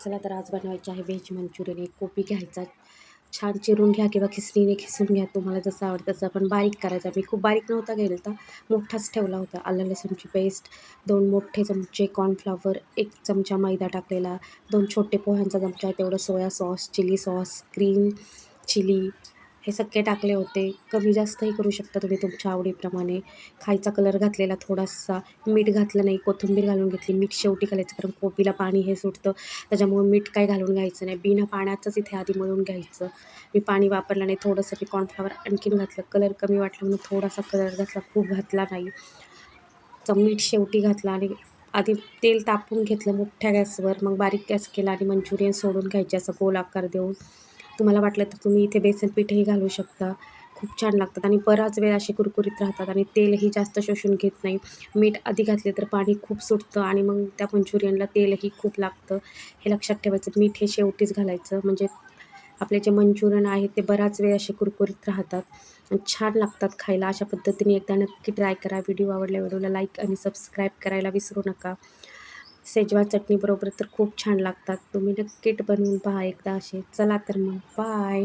चला तर आज बनवायचे आहे व्हेज मंचुरियन. एक कोबी घ्यायचा, छान चिरून घ्या किंवा खिसणीने खिसून घ्या, तुम्हाला जसं आवडतं तसं. पण बारीक करायचा, मी खूप बारीक नव्हता घ्यायला तर मोठाच ठेवला होता. आलं लसूणची पेस्ट, 2 मोठे चमचे कॉर्नफ्लॉवर, 1 चमचा मैदा टाकलेला, 2 छोटे पोह्यांचा चमचा तेवढं soya sauce, chilli sauce, green chilli हे सगळे टाकले होते. कमी जास्तही करू शकता तुम्ही तुमच्या आवडीप्रमाणे. खायचा कलर घातलेला थोडासा, मीठ घातलं नाही, कोथिंबीर घालून घेतली. मीठ शेवटी घालायचं कारण कोबीला पाणी हे सुटतं, त्याच्यामुळे मीठ काय घालून घ्यायचं नाही. बिना पाण्याचंच इथे आधी मळून घ्यायचं. मी पाणी वापरलं नाही. थोडंसं मी कॉर्नफ्लॉवर आणखीन घातलं. कलर कमी वाटला म्हणून थोडासा कलर घातला, खूप घातला नाही. मीठ शेवटी घातलं आणि आधी तेल तापवून घेतलं मोठ्या गॅसवर. मग बारीक गॅस केला आणि मंचुरियन सोडून घ्यायचे असं गोल आकार देऊन. तुम्हाला वाटलं तर तुम्ही इथे बेसन पीठही घालू शकता. खूप छान लागतात आणि बराच वेळ असे कुरकुरीत राहतात आणि तेलही जास्त शोषून घेत नाही. मीठ आधी घातले तर पाणी खूप सुटतं आणि मग त्या मंचुरियनला तेलही खूप लागतं. हे लक्षात ठेवायचं. मीठ हे शेवटीच घालायचं, म्हणजे आपले जे मंचुरियन आहेत ते बराच वेळ असे कुरकुरीत राहतात आणि छान लागतात खायला. अशा पद्धतीने एकदा नक्की ट्राय करा. व्हिडिओला लाईक आणि सबस्क्राईब करायला विसरू नका. शेजवान चटणीबरोबर तर खूप छान लागतात. तुम्ही नक्कीच बनवून पहा एकदा असे. चला तर मग बाय.